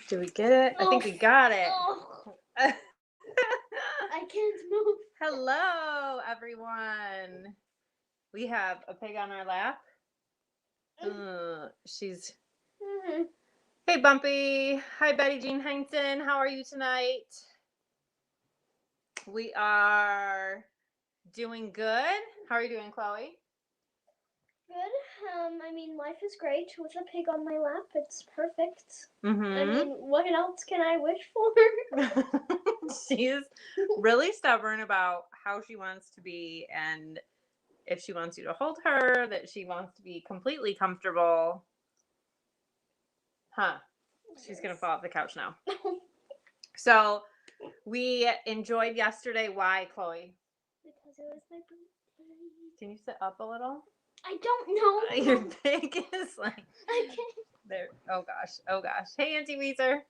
Do we get it? I think we got it. I can't move. Hello, everyone. We have a pig on our lap. She's. Hey, Bumpy. Hi, Betty Jean Heinson. How are you tonight? We are doing good. How are you doing, Chloe? Good. I mean, life is great with a pig on my lap. It's perfect. Mm-hmm. I mean, what else can I wish for? She's really stubborn about how she wants to be, and if she wants you to hold her, that she wants to be completely comfortable. Huh. She's going to fall off the couch now. So we enjoyed yesterday. Why, Chloe? Because it was my birthday. Can you sit up a little? I don't know. Your pig is like... I can't. There. Oh, gosh. Oh, gosh. Hey, Auntie Weezer.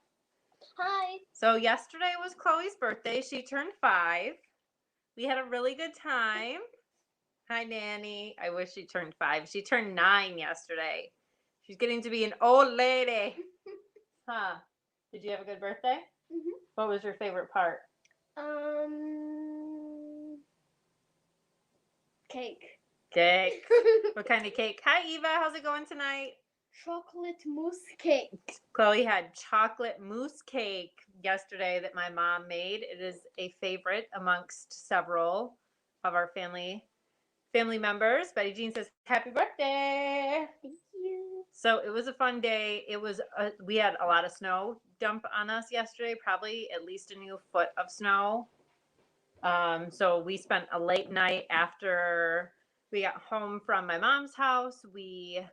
Hi. So yesterday was Chloe's birthday. She turned 5. We had a really good time. Hi, Nanny. I wish she turned 5. She turned 9 yesterday. She's getting to be an old lady. Huh. Did you have a good birthday? Mhm. What was your favorite part? Cake. Cake. What kind of cake? Hi, Eva. How's it going tonight? Chocolate mousse cake. Chloe had chocolate mousse cake yesterday that my mom made. It is a favorite amongst several of our family members. Betty Jean says, happy birthday. Thank you. So it was a fun day. We had a lot of snow dump on us yesterday, probably at least a new foot of snow. So we spent a late night after we got home from my mom's house. We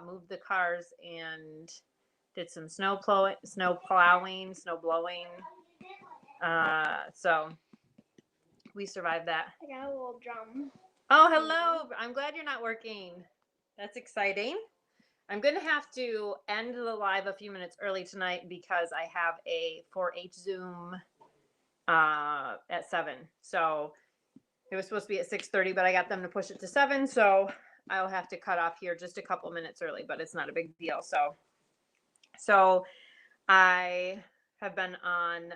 moved the cars and did some snow plowing, snow blowing. So we survived that. I got a little drum. Oh, hello. I'm glad you're not working. That's exciting. I'm going to have to end the live a few minutes early tonight because I have a 4-H Zoom at 7. So it was supposed to be at 6:30, but I got them to push it to 7. So I'll have to cut off here just a couple minutes early, but it's not a big deal. So I have been on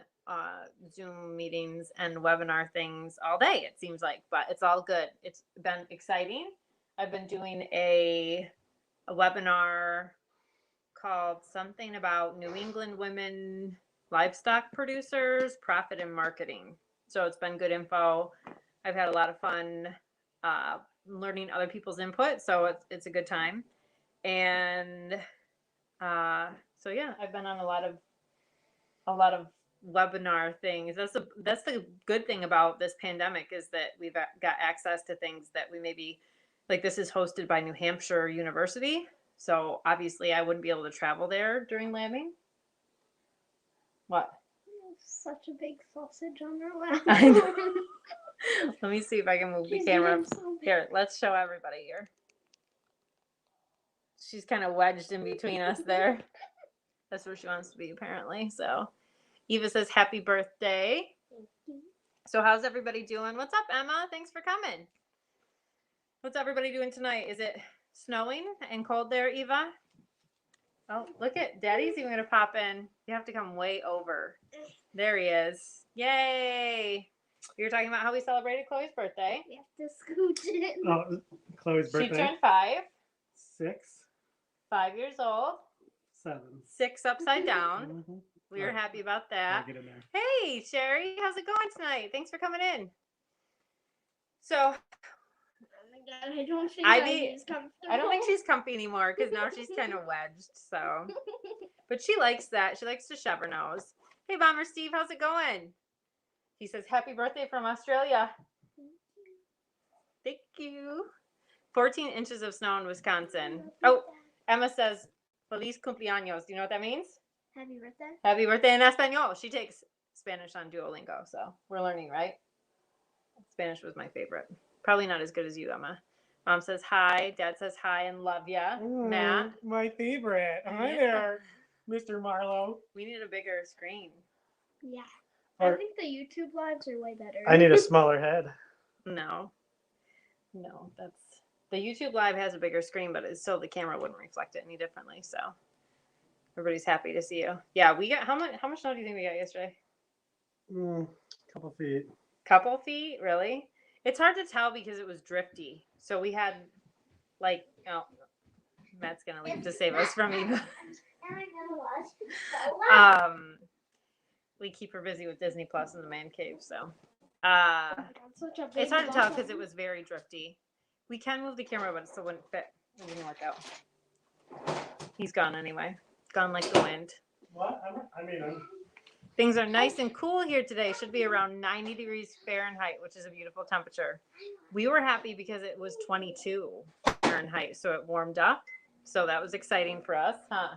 Zoom meetings and webinar things all day, it seems like, but it's all good. It's been exciting. I've been doing a webinar called something about New England women livestock producers, profit and marketing. So it's been good info. I've had a lot of fun learning other people's input, so it's a good time. And so yeah, I've been on a lot of webinar things. That's the good thing about this pandemic is that we've got access to things that we maybe, like, this is hosted by New Hampshire University. So obviously I wouldn't be able to travel there during lambing. What? Such a big sausage on her lap. I know. Let me see if I can move the camera. Here, let's show everybody here. She's kind of wedged in between us there. That's where she wants to be, apparently. So Eva says, happy birthday. Thank you. So how's everybody doing? What's up, Emma? Thanks for coming. What's everybody doing tonight? Is it snowing and cold there, Eva? Oh, look at Daddy's even going to pop in. You have to come way over. There he is. Yay. You were talking about how we celebrated Chloe's birthday. We have to scooch it. Oh, Chloe's birthday. She turned 5. 6. 5 years old. 7. 6 upside down. Mm-hmm. We were happy about that. Get in there. Hey, Sherry, how's it going tonight? Thanks for coming in. So, God, I don't think I comfortable. I don't think she's comfy anymore because now she's kind of wedged. So, but she likes that. She likes to shove her nose. Hey, Bomber Steve, how's it going? He says, happy birthday from Australia. Thank you. 14 inches of snow in Wisconsin. Oh, Emma says, feliz cumpleaños. Do you know what that means? Happy birthday. Happy birthday in Espanol. She takes Spanish on Duolingo, so we're learning, right? Spanish was my favorite. Probably not as good as you, Emma. Mom says hi. Dad says hi and love ya. Matt. My favorite. Hi there, Mr. Marlowe. We need a bigger screen. Yeah. I think the YouTube lives are way better. I need a smaller head. No, the YouTube live has a bigger screen, but it's still the camera wouldn't reflect it any differently. So Everybody's happy to see you. Yeah, we got how much snow do you think we got yesterday? Couple feet. Couple feet, really? It's hard to tell because it was drifty. So we had like, oh, Matt's gonna leave to save us from Eva. We keep her busy with Disney Plus and the man cave, so it's hard to tell because it was very drifty. We can move the camera, but it still wouldn't fit. It wouldn't work out. He's gone anyway. Gone like the wind. What? Things are nice and cool here today. Should be around 90 degrees Fahrenheit, which is a beautiful temperature. We were happy because it was 22 Fahrenheit, so it warmed up. So that was exciting for us, huh?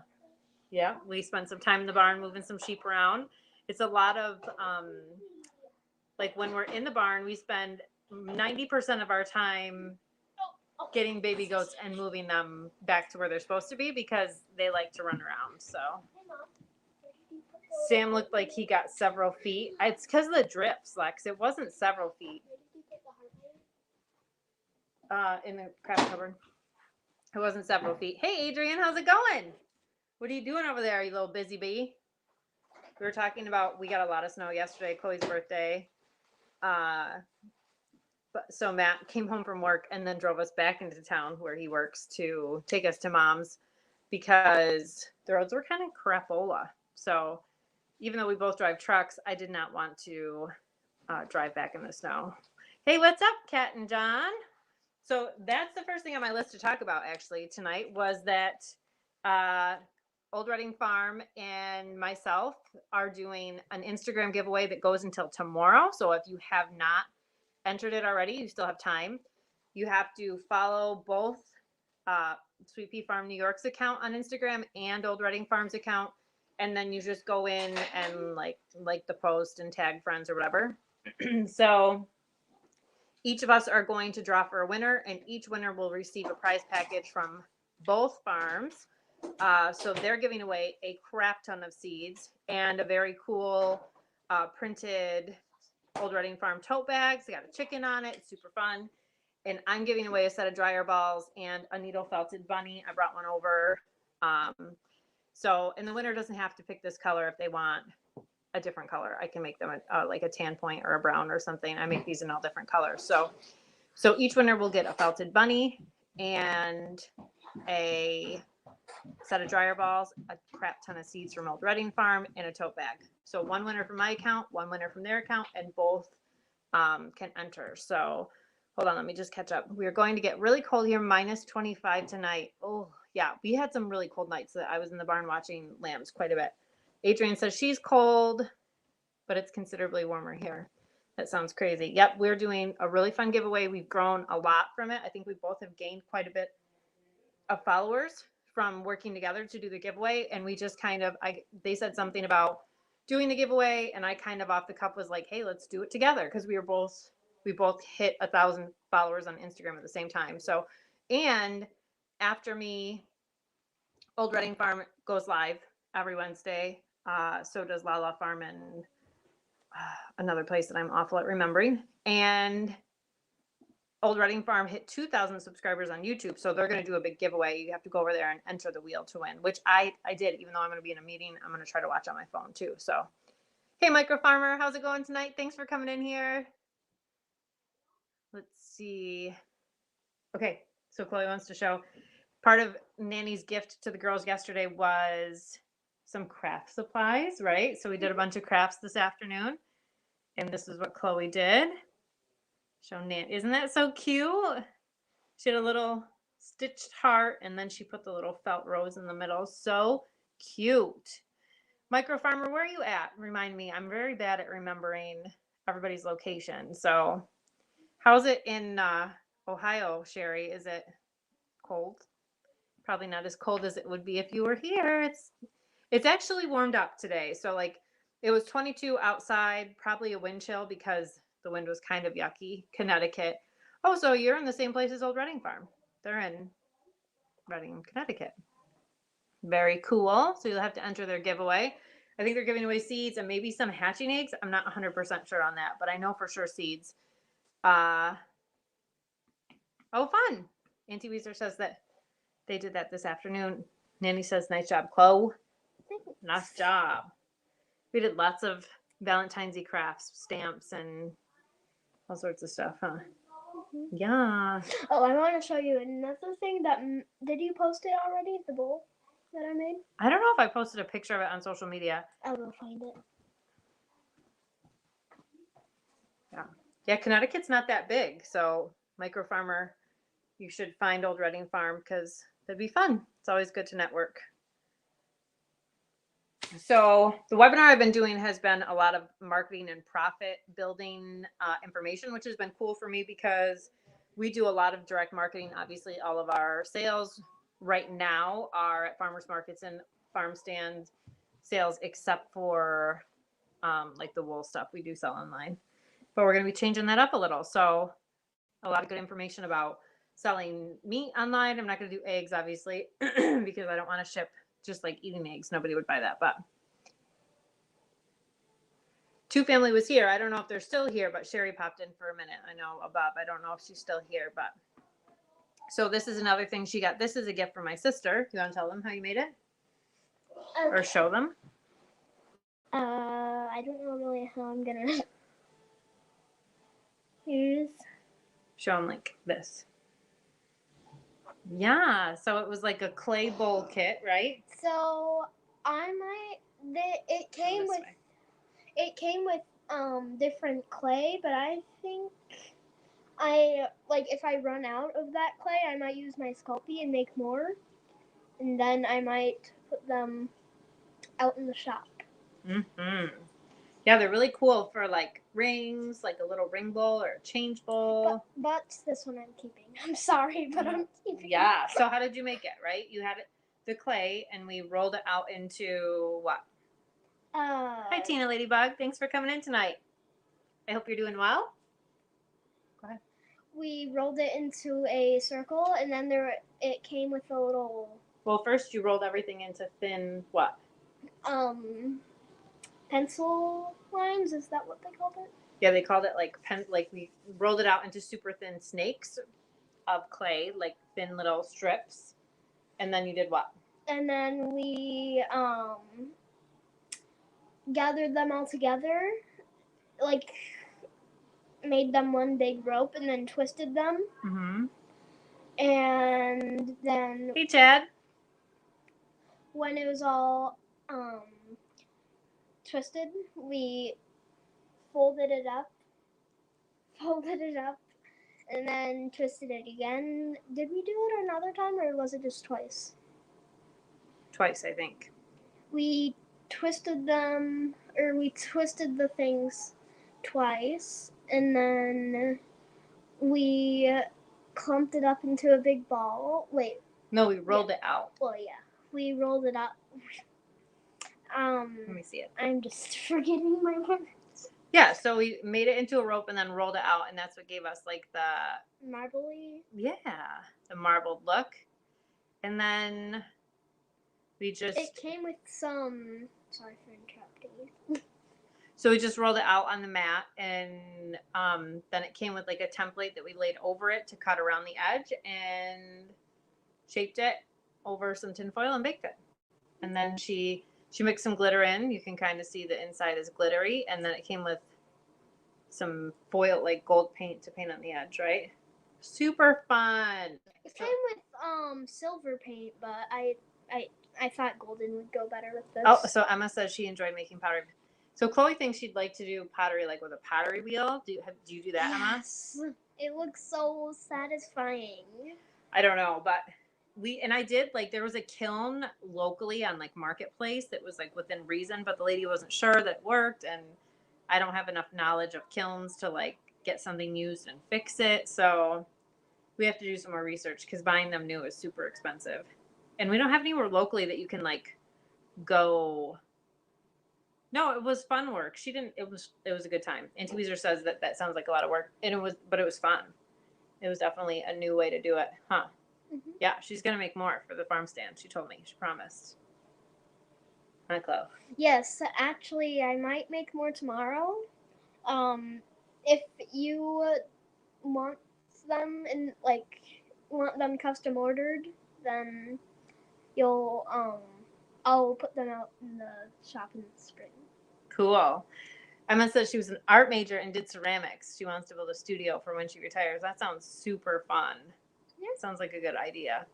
Yeah, we spent some time in the barn moving some sheep around. It's a lot of, like when we're in the barn, we spend 90% of our time getting baby goats and moving them back to where they're supposed to be because they like to run around. So Sam looked like he got several feet. It's because of the drips, Lex. It wasn't several feet. In the craft cupboard. It wasn't several feet. Hey, Adrian, how's it going? What are you doing over there, you little busy bee? We were talking about, we got a lot of snow yesterday, Chloe's birthday. So Matt came home from work and then drove us back into town where he works to take us to Mom's because the roads were kind of crapola. So even though we both drive trucks, I did not want to drive back in the snow. Hey, what's up, Kat and John? So that's the first thing on my list to talk about actually tonight was that Old Reading Farm and myself are doing an Instagram giveaway that goes until tomorrow. So if you have not entered it already, you still have time. You have to follow both Sweet Pea Farm New York's account on Instagram and Old Reading Farm's account. And then you just go in and like the post and tag friends or whatever. So each of us are going to draw for a winner, and each winner will receive a prize package from both farms. So they're giving away a crap ton of seeds and a very cool printed Old Reading Farm tote bags. They got a chicken on it. It's super fun. And I'm giving away a set of dryer balls and a needle felted bunny. I brought one over. And the winner doesn't have to pick this color if they want a different color. I can make them like a tan point or a brown or something. I make these in all different colors. So each winner will get a felted bunny and a set of dryer balls, a crap ton of seeds from Old Reading Farm, and a tote bag. So one winner from my account, one winner from their account, and both can enter. So hold on, let me just catch up. We're going to get really cold here, minus 25 tonight. Oh, yeah, we had some really cold nights that I was in the barn watching lambs quite a bit. Adrian says she's cold, but it's considerably warmer here. That sounds crazy. Yep, we're doing a really fun giveaway. We've grown a lot from it. I think we both have gained quite a bit of followers from working together to do the giveaway. And we just kind of, they said something about doing the giveaway, and I kind of off the cuff was like, hey, let's do it together, because we both hit 1,000 followers on Instagram at the same time. So, and after me, Old Reading Farm goes live every Wednesday. So does Lala Farm and another place that I'm awful at remembering. And Old Reading Farm hit 2,000 subscribers on YouTube. So they're going to do a big giveaway. You have to go over there and enter the wheel to win, which I did. Even though I'm going to be in a meeting, I'm going to try to watch on my phone too. So, hey, Micro Farmer, how's it going tonight? Thanks for coming in here. Let's see. Okay, so Chloe wants to show. Part of Nanny's gift to the girls yesterday was some craft supplies, right? So we did a bunch of crafts this afternoon, and this is what Chloe did. Show Nan. Isn't that so cute? She had a little stitched heart, and then she put the little felt rose in the middle. So cute. Micro Farmer, where are you at? Remind me. I'm very bad at remembering everybody's location. So how's it in Ohio, Sherry? Is it cold? Probably not as cold as it would be if you were here. It's actually warmed up today. So like it was 22 outside, probably a wind chill because the wind was kind of yucky. Connecticut. Oh, so you're in the same place as Old Reading Farm. They're in Reading, Connecticut. Very cool. So you'll have to enter their giveaway. I think they're giving away seeds and maybe some hatching eggs. I'm not 100% sure on that, but I know for sure seeds. Oh, fun. Auntie Weezer says that they did that this afternoon. Nanny says, nice job, Chloe. Thanks. Nice job. We did lots of Valentine's Day crafts, stamps, and all sorts of stuff, huh? Mhm. Yeah. Oh, I want to show you another thing that. Did you post it already? The bowl that I made? I don't know if I posted a picture of it on social media. I'll go find it. Yeah, Connecticut's not that big, so Micro Farmer, you should find Old Reading Farm because that'd be fun. It's always good to network. So the webinar I've been doing has been a lot of marketing and profit building information, which has been cool for me because we do a lot of direct marketing. Obviously, all of our sales right now are at farmers markets and farm stand sales, except for like the wool stuff we do sell online. But we're going to be changing that up a little. So a lot of good information about selling meat online. I'm not going to do eggs, obviously, because I don't want to ship just like eating eggs. Nobody would buy that. But Two Family was here. I don't know if they're still here, but Sherry popped in for a minute. I know Bob. I don't know if she's still here, but so this is another thing she got. This is a gift from my sister. You want to tell them how you made it or show them? I don't know really how I'm gonna use. Show them like this. Yeah. So it was like a clay bowl kit, right? So it came This with way. different clay, but I think I like if I run out of that clay, I might use my Sculpey and make more, and then I might put them out in the shop. Mm-hmm. Yeah, they're really cool for like rings, like a little ring bowl or a change bowl. But this one I'm keeping. I'm sorry, but I'm keeping. Yeah. So how did you make it? Right? You had the clay, and we rolled it out into what? Hi, Tina Ladybug. Thanks for coming in tonight. I hope you're doing well. Go ahead. We rolled it into a circle, and then it came with a little Well, first you rolled everything into thin what? pencil lines. Is that what they called it? Yeah, they called it like like we rolled it out into super thin snakes of clay, like thin little strips. And then you did what? And then we gathered them all together, like made them one big rope, and then twisted them. Mm-hmm. And then Hey, Chad. when it was all twisted, we folded it up, and then twisted it again. Did we do it another time, or was it just twice? Twice, I think. We twisted the things twice, and then we clumped it up into a big ball. Wait, No, we rolled it out. well, yeah, we rolled it up. Let me see it. I'm just forgetting my words. Yeah, so we made it into a rope and then rolled it out, and that's what gave us like the Marbly. the marbled look. And then we just It came with some. Sorry for interrupting you. so we just rolled it out on the mat, and then it came with like a template that we laid over it to cut around the edge and shaped it over some tinfoil and baked it. And then she mixed some glitter in. You can kind of see the inside is glittery, and then it came with some foil, like gold paint to paint on the edge, right? Super fun. It came with silver paint, but I thought golden would go better with this. Oh, so Emma says she enjoyed making pottery. So Chloe thinks she'd like to do pottery like with a pottery wheel. Do you do that, Emma? Yes. It looks so satisfying. I don't know, but I did like there was a kiln locally on like Marketplace that was like within reason, but the lady wasn't sure that it worked, and I don't have enough knowledge of kilns to like get something used and fix it. So we have to do some more research because buying them new is super expensive, and we don't have anywhere locally that you can like go. No, it was fun work. She didn't. It was a good time. Auntie Weezer says that sounds like a lot of work, and it was fun. It was definitely a new way to do it, huh? Mm-hmm. Yeah, she's gonna make more for the farm stand. She told me. She promised. Hi, Chloe. Yes, actually, I might make more tomorrow. If you want them want them custom ordered, then you'll I'll put them out in the shop in the spring. Cool. Emma says she was an art major and did ceramics. She wants to build a studio for when she retires. That sounds super fun. Yeah. Sounds like a good idea.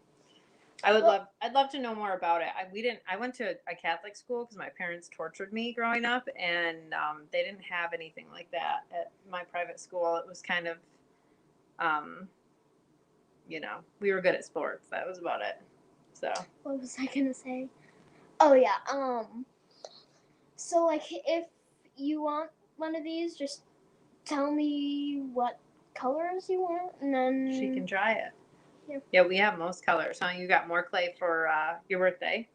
I'd love to know more about it. I went to a Catholic school because my parents tortured me growing up, and they didn't have anything like that at my private school. It was kind of, we were good at sports. That was about it. So. What was I gonna say? Oh yeah. So like, if you want one of these, just tell me what colors you want, and then She can try it. Yeah. Yeah, we have most colors. Huh? You got more clay for your birthday,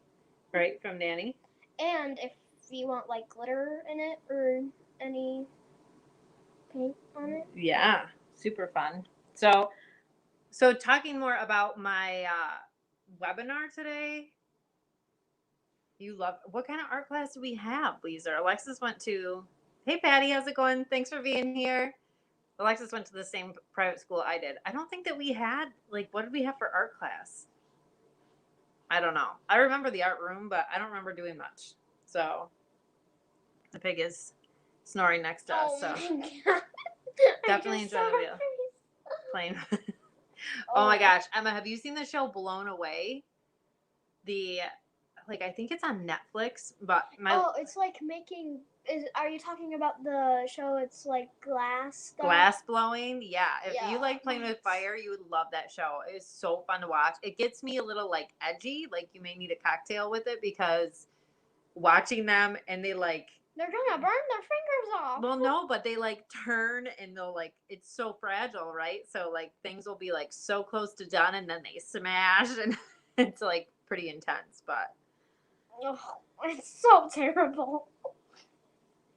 right? From Nanny. And if you want like glitter in it or any paint on it. Yeah, super fun. So talking more about my webinar today. What kind of art class do we have, Weezer? Alexis went to. Hey, Patty, how's it going? Thanks for being here. Alexis went to the same private school I did. I don't think that we had, what did we have for art class? I don't know. I remember the art room, but I don't remember doing much. So the pig is snoring next to us. So my God. definitely enjoy the video. Playing. Oh my gosh. Emma, have you seen the show Blown Away? I think it's on Netflix, but it's like making. Are you talking about the show? It's like glass stuff. Glass blowing. Yeah. If you Yeah. like playing with fire, you would love that show. It's so fun to watch. It gets me a little edgy. You may need a cocktail with it because watching them and they're gonna burn their fingers off. Well, no, but they turn and they'll it's so fragile, right? So things will be so close to done and then they smash and it's pretty intense, but Oh, it's so terrible.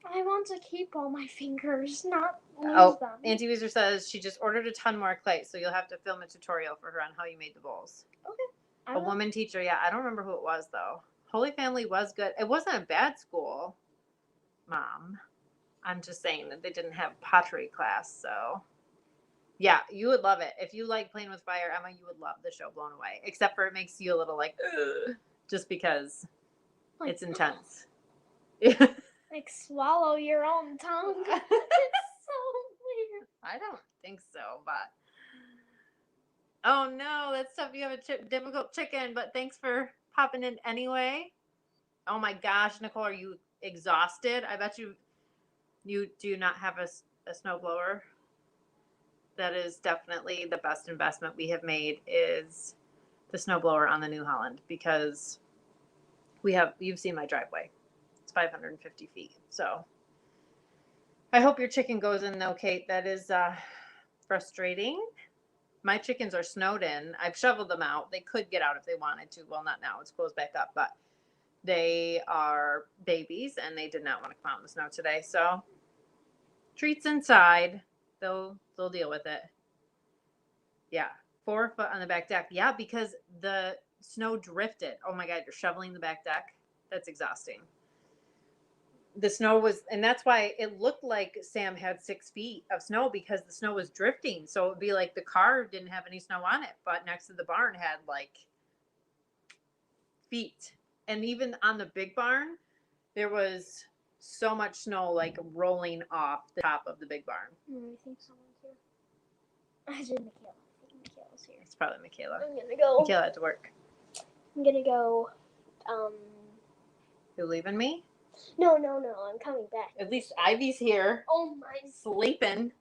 I want to keep all my fingers, not lose them. Auntie Weezer says she just ordered a ton more clay, so you'll have to film a tutorial for her on how you made the bowls. Okay. A woman teacher, yeah. I don't remember who it was though. Holy Family was good. It wasn't a bad school, Mom. I'm just saying that they didn't have pottery class, so yeah, you would love it. If you like playing with fire, Emma, you would love the show Blown Away. Except for it makes you a little ugh, just because it's intense. Swallow your own tongue. It's so weird. I don't think so, but oh no, that's tough. You have a difficult chicken, but thanks for popping in anyway. Oh my gosh, Nicole, are you exhausted? I bet you do not have a snowblower. That is definitely the best investment we have made is the snowblower on the New Holland because you've seen my driveway. It's 550 feet. So I hope your chicken goes in though, Kate. That is frustrating. My chickens are snowed in. I've shoveled them out. They could get out if they wanted to. Well, not now. It's closed back up, but they are babies and they did not want to come out in the snow today. So treats inside. They'll deal with it. Yeah. 4 foot on the back deck. Yeah, because the snow drifted. Oh my God, you're shoveling the back deck. That's exhausting. The snow was, and that's why it looked like Sam had 6 feet of snow because the snow was drifting. So it would be the car didn't have any snow on it, but next to the barn had feet. And even on the big barn, there was so much snow rolling off the top of the big barn. I think someone's here. I did Michaela. I think Michaela's here. It's probably Michaela. I'm gonna go. Michaela had to work. I'm gonna go. You leaving me? No, I'm coming back. At least Ivy's here. Oh my. Sleeping.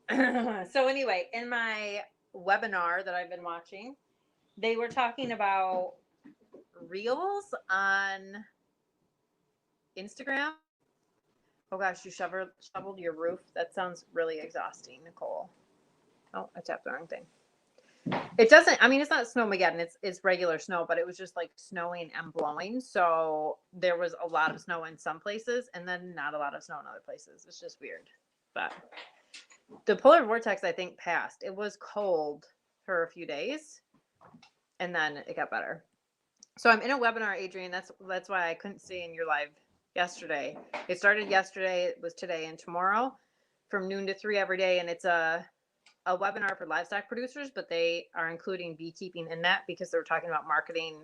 So anyway, in my webinar that I've been watching, they were talking about reels on Instagram. Oh gosh, you shoveled your roof. That sounds really exhausting, Nicole. Oh, I tapped the wrong thing. It doesn't, it's not Snowmageddon. It's regular snow, but it was just snowing and blowing. So there was a lot of snow in some places and then not a lot of snow in other places. It's just weird. But the polar vortex, I think, passed. It was cold for a few days and then it got better. So I'm in a webinar, Adrian. That's why I couldn't see in your live yesterday. It started yesterday. It was today and tomorrow from noon to 3 every day. And it's a webinar for livestock producers, but they are including beekeeping in that because they were talking about marketing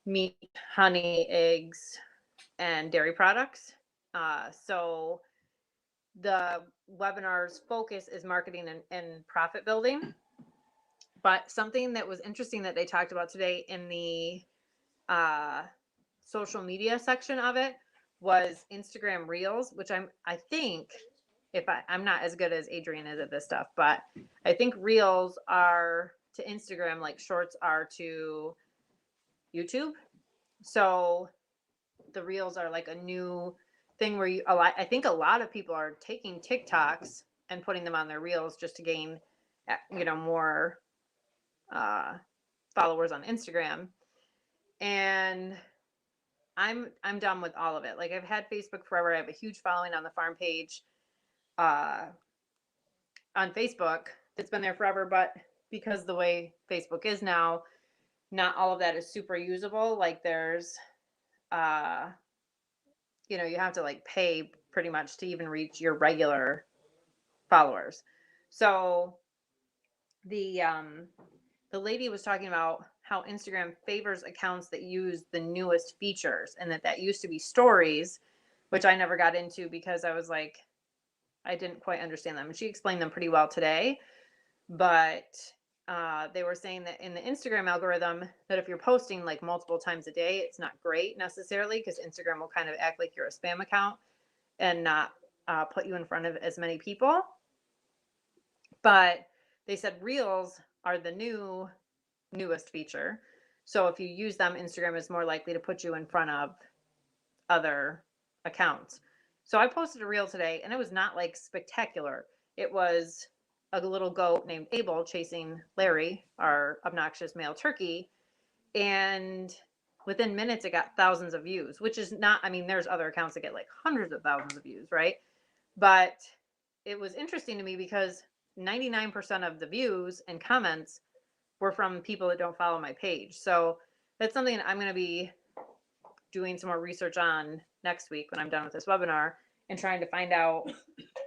meat, honey, eggs, and dairy products. So the webinar's focus is marketing and profit building. But something that was interesting that they talked about today in the social media section of it was Instagram Reels, which I think if I'm not as good as Adrian is at this stuff, but I think Reels are to Instagram like Shorts are to YouTube. So the Reels are like a new thing where I think a lot of people are taking TikToks and putting them on their Reels just to gain, more followers on Instagram. And I'm done with all of it. Like I've had Facebook forever. I have a huge following on the farm page on Facebook. It's been there forever, but because the way Facebook is now, not all of that is super usable. Like there's you have to like pay pretty much to even reach your regular followers. So the lady was talking about how Instagram favors accounts that use the newest features, and that used to be stories, which I never got into because I was like, I didn't quite understand them. And she explained them pretty well today. But they were saying that in the Instagram algorithm, that if you're posting like multiple times a day, it's not great necessarily, because Instagram will kind of act like you're a spam account and not put you in front of as many people. But they said Reels are the newest feature. So if you use them, Instagram is more likely to put you in front of other accounts. So I posted a reel today, and it was not like spectacular. It was a little goat named Abel chasing Larry, our obnoxious male turkey. And within minutes, it got thousands of views, which is not, I mean, there's other accounts that get like hundreds of thousands of views, right? But it was interesting to me because 99% of the views and comments were from people that don't follow my page. So that's something I'm going to be doing some more research on next week when I'm done with this webinar, and trying to find out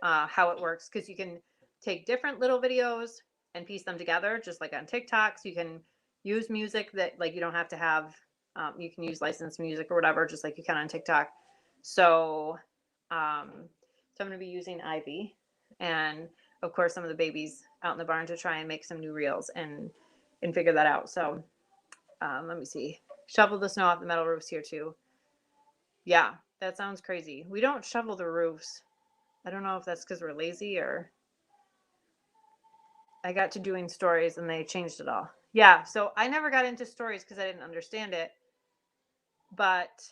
how it works. Because you can take different little videos and piece them together, just like on TikTok. So you can use music that like you don't have to have. You can use licensed music or whatever, just like you can on TikTok. So, so I'm going to be using Ivy, and of course some of the babies out in the barn to try and make some new reels and figure that out. So let me see. Shovel the snow off the metal roofs here too. Yeah, that sounds crazy. We don't shovel the roofs. I don't know if that's because we're lazy, or I got to doing stories and they changed it all. Yeah, so I never got into stories because I didn't understand it. But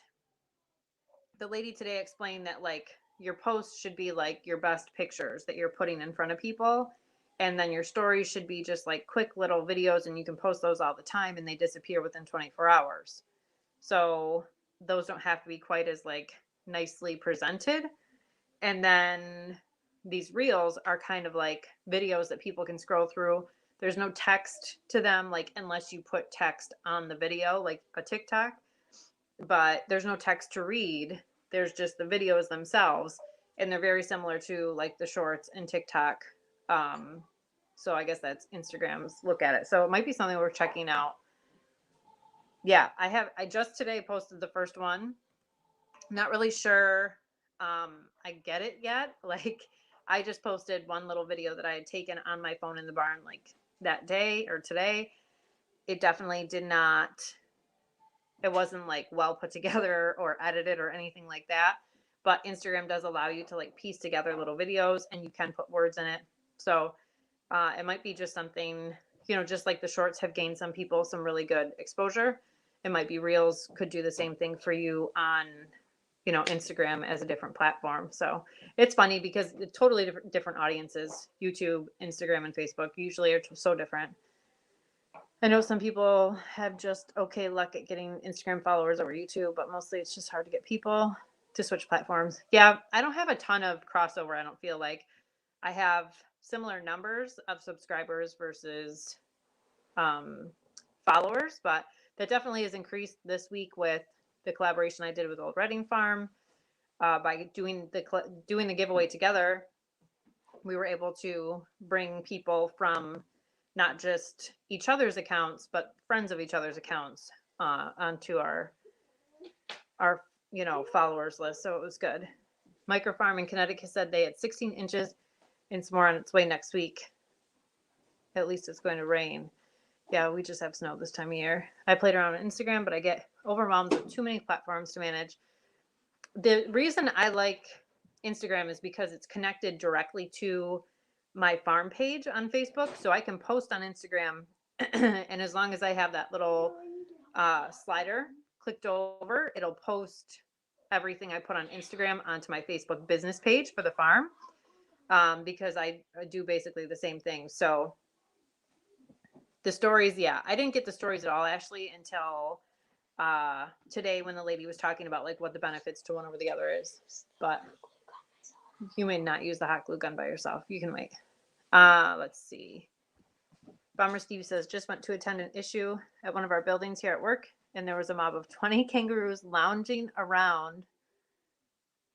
the lady today explained that like your posts should be like your best pictures that you're putting in front of people. And then your stories should be just like quick little videos, and you can post those all the time and they disappear within 24 hours. So those don't have to be quite as like nicely presented. And then these reels are kind of like videos that people can scroll through. There's no text to them, like unless you put text on the video, like a TikTok, but there's no text to read. There's just the videos themselves, and they're very similar to like the shorts and TikTok. So I guess that's Instagram's look at it. So it might be something worth checking out. Yeah, I just today posted the first one. I'm not really sure I get it yet. Like I just posted one little video that I had taken on my phone in the barn like that day or today. It definitely did not, it wasn't like well put together or edited or anything like that. But Instagram does allow you to like piece together little videos, and you can put words in it. So it might be just something, just like the shorts have gained some people some really good exposure. It might be Reels could do the same thing for you on, Instagram as a different platform. So it's funny because the totally different audiences, YouTube, Instagram, and Facebook usually are so different. I know some people have just okay luck at getting Instagram followers over YouTube, but mostly it's just hard to get people to switch platforms. Yeah, I don't have a ton of crossover. I don't feel like I have similar numbers of subscribers versus followers, but that definitely has increased this week with the collaboration I did with Old Reading Farm. By doing the giveaway together, we were able to bring people from not just each other's accounts, but friends of each other's accounts onto our followers list. So it was good. Microfarm in Connecticut said they had 16 inches and it's more on its way next week. At least it's going to rain. Yeah, we just have snow this time of year. I played around on Instagram, but I get overwhelmed with too many platforms to manage. The reason I like Instagram is because it's connected directly to my farm page on Facebook. So I can post on Instagram. And as long as I have that little slider clicked over, it'll post everything I put on Instagram onto my Facebook business page for the farm, because I do basically the same thing. So the stories, yeah, I didn't get the stories at all, Ashley, until today when the lady was talking about like what the benefits to one over the other is. But you may not use the hot glue gun by yourself. You can wait. Let's see. Bomber Steve says, just went to attend an issue at one of our buildings here at work, and there was a mob of 20 kangaroos lounging around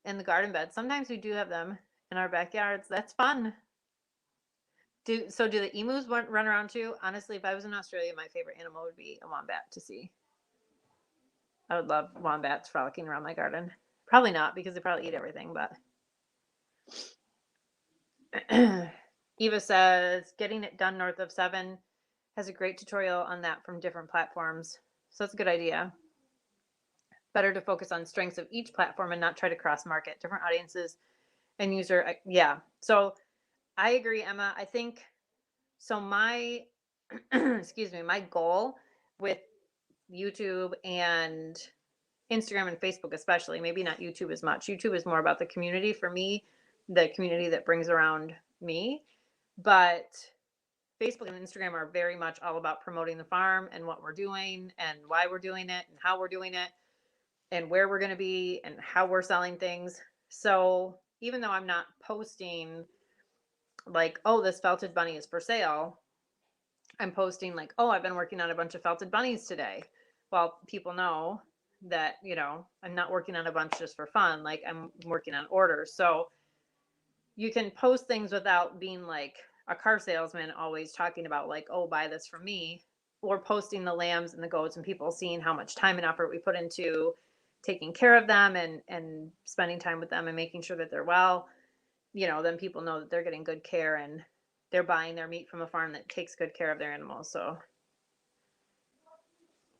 in the garden bed. Sometimes we do have them in our backyards. That's fun. Do the emus run around too? Honestly, if I was in Australia, my favorite animal would be a wombat to see. I would love wombats frolicking around my garden. Probably not, because they probably eat everything, but Eva says, getting it done north of 7 has a great tutorial on that from different platforms. So that's a good idea. Better to focus on strengths of each platform and not try to cross market different audiences and user. Yeah. So I agree, Emma. I think so. My, excuse me, my goal with YouTube and Instagram and Facebook, especially, maybe not YouTube as much. YouTube is more about the community for me, the community that brings around me. But Facebook and Instagram are very much all about promoting the farm and what we're doing and why we're doing it and how we're doing it and where we're going to be and how we're selling things. So even though I'm not posting like, oh, this felted bunny is for sale, I'm posting like, oh, I've been working on a bunch of felted bunnies today. Well, people know that, I'm not working on a bunch just for fun. Like, I'm working on orders. So you can post things without being like a car salesman always talking about like, oh, buy this from me, or posting the lambs and the goats and people seeing how much time and effort we put into taking care of them and spending time with them and making sure that they're well. Then people know that they're getting good care and they're buying their meat from a farm that takes good care of their animals. So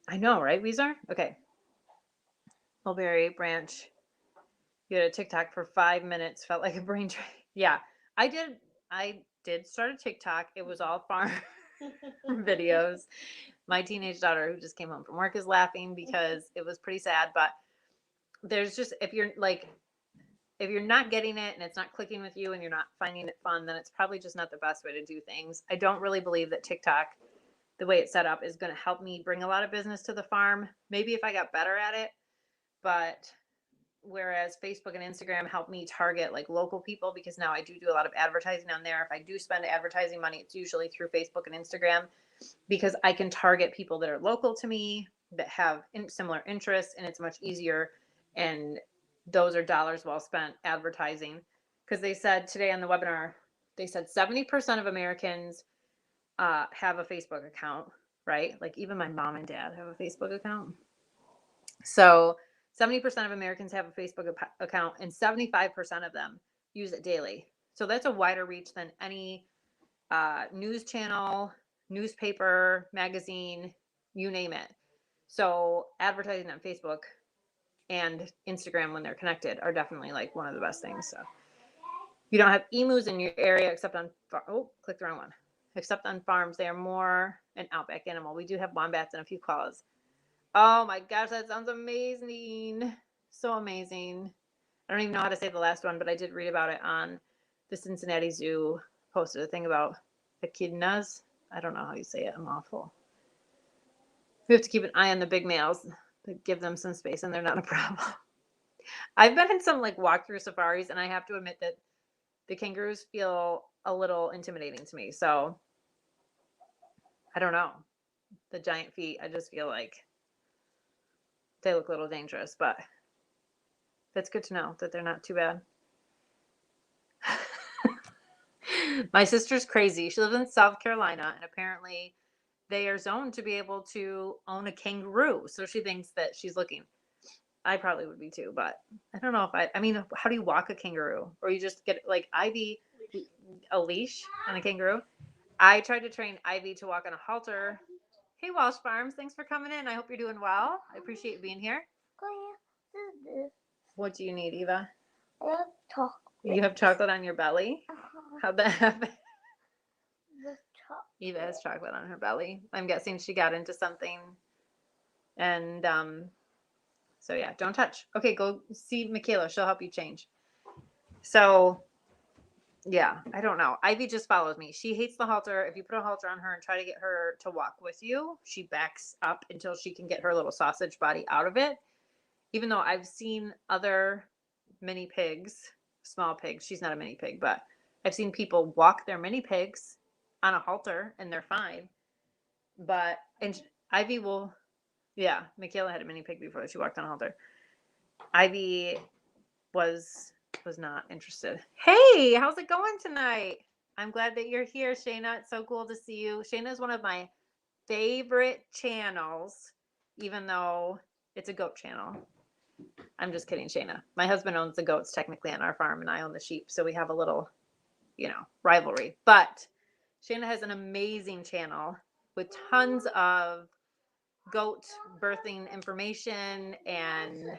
I know, right, Weezer? Okay. Mulberry Branch, you had a TikTok for 5 minutes, felt like a brain drain. Yeah, I did start a TikTok. It was all farm videos. My teenage daughter, who just came home from work, is laughing because it was pretty sad. But there's just, if you're not getting it and it's not clicking with you and you're not finding it fun, then it's probably just not the best way to do things. I don't really believe that TikTok, the way it's set up, is going to help me bring a lot of business to the farm. Maybe if I got better at it, but whereas Facebook and Instagram help me target like local people, because now I do a lot of advertising on there. If I do spend advertising money, it's usually through Facebook and Instagram, because I can target people that are local to me that have similar interests, and it's much easier. And those are dollars well spent advertising, because they said today on the webinar, they said 70% of Americans have a Facebook account, right? Like even my mom and dad have a Facebook account. So 70% of Americans have a Facebook account, and 75% of them use it daily. So that's a wider reach than any news channel, newspaper, magazine, you name it. So advertising on Facebook and Instagram, when they're connected, are definitely like one of the best things. So you don't have emus in your area except on, click the wrong one. Except on farms, they are more an outback animal. We do have wombats and a few koalas. Oh my gosh, that sounds amazing. So amazing. I don't even know how to say the last one, but I did read about it on the Cincinnati Zoo. Posted a thing about echidnas. I don't know how you say it. I'm awful. We have to keep an eye on the big males, but give them some space and they're not a problem. I've been in some like walkthrough safaris, and I have to admit that the kangaroos feel a little intimidating to me. So I don't know. The giant feet, I just feel like they look a little dangerous, but that's good to know that they're not too bad. My sister's crazy. She lives in South Carolina, and apparently they are zoned to be able to own a kangaroo. So she thinks that she's looking. I probably would be too, but I don't know if I mean, how do you walk a kangaroo? Or you just get like Ivy a leash on a kangaroo? I tried to train Ivy to walk on a halter. Hey, Walsh Farms, thanks for coming in. I hope you're doing well. I appreciate you being here. What do you need, Eva? I have chocolate. You have chocolate on your belly? How'd that happen? The chocolate. Eva has chocolate on her belly. I'm guessing she got into something. And so yeah, don't touch. Okay, go see Michaela. She'll help you change. So yeah, I don't know. Ivy just follows me. She hates the halter. If you put a halter on her and try to get her to walk with you, she backs up until she can get her little sausage body out of it. Even though I've seen other mini pigs, small pigs, she's not a mini pig, but I've seen people walk their mini pigs on a halter and they're fine. But, and Ivy will, yeah, Michaela had a mini pig before she walked on a halter. Ivy was not interested. Hey, how's it going tonight? I'm glad that you're here, Shayna. It's so cool to see you. Shayna is one of my favorite channels, even though it's a goat channel. I'm just kidding, Shayna. My husband owns the goats technically on our farm, and I own the sheep, so we have a little, rivalry. But Shayna has an amazing channel with tons of goat birthing information and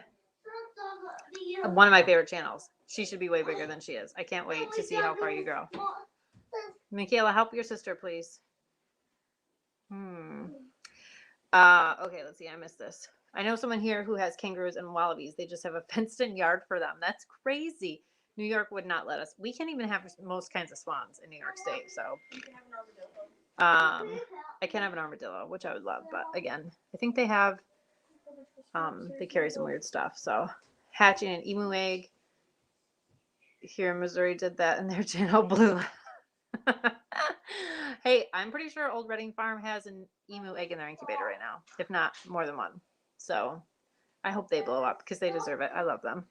one of my favorite channels. She should be way bigger than she is. I can't wait to see how far you grow. Michaela, help your sister, please. Okay, let's see. I missed this. I know someone here who has kangaroos and wallabies. They just have a fenced-in yard for them. That's crazy. New York would not let us. We can't even have most kinds of swans in New York State. So, I can have an armadillo, which I would love. But again, I think they have. They carry some weird stuff. So, hatching an emu egg here in Missouri did that, and their channel blew. Hey, I'm pretty sure Old Reading Farm has an emu egg in their incubator right now, if not more than one. So I hope they blow up because they deserve it. I love them.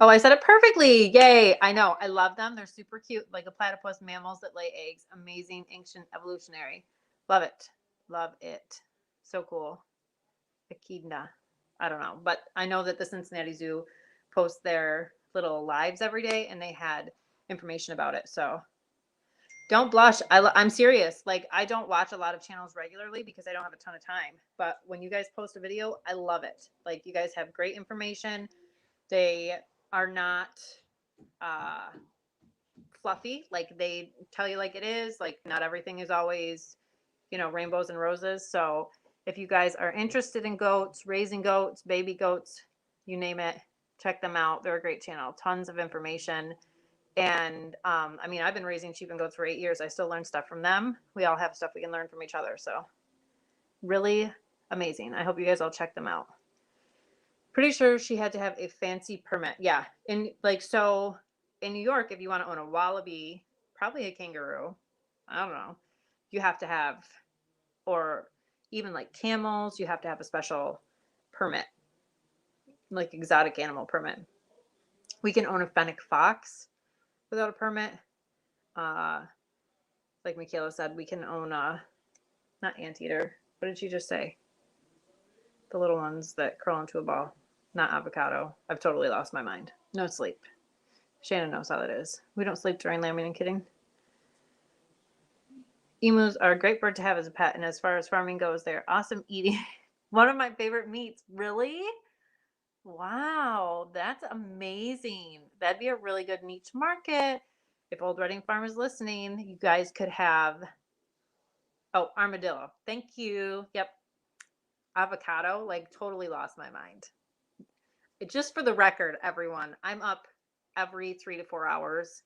Oh, I said it perfectly. Yay. I know. I love them. They're super cute, like a platypus, mammals that lay eggs. Amazing, ancient, evolutionary. Love it. Love it. So cool. Echidna. I don't know. But I know that the Cincinnati Zoo posts their little lives every day, and they had information about it. So don't blush. I'm serious. Like, I don't watch a lot of channels regularly because I don't have a ton of time. But when you guys post a video, I love it. Like, you guys have great information. They are not fluffy. Like, they tell you like it is. Like, not everything is always, rainbows and roses. So if you guys are interested in goats, raising goats, baby goats, you name it, check them out. They're a great channel. Tons of information. And I've been raising sheep and goats for 8 years. I still learn stuff from them. We all have stuff we can learn from each other. So really amazing. I hope you guys all check them out. Pretty sure she had to have a fancy permit. Yeah. So in New York, if you want to own a wallaby, probably a kangaroo, I don't know, you have to have, or even like camels, you have to have a special permit, like exotic animal permit. We can own a fennec fox without a permit. Like Michaela said, we can own not anteater. What did she just say? The little ones that curl into a ball. Not avocado. I've totally lost my mind. No sleep. Shannon knows how that is. We don't sleep during lambing and kidding. Emus are a great bird to have as a pet, and as far as farming goes, they're awesome eating. One of my favorite meats. Really? Wow, that's amazing. That'd be a really good niche market. If Old Reading Farm is listening, you guys could have, armadillo. Thank you. Yep. Avocado, like, totally lost my mind. Just for the record, everyone, I'm up every 3 to 4 hours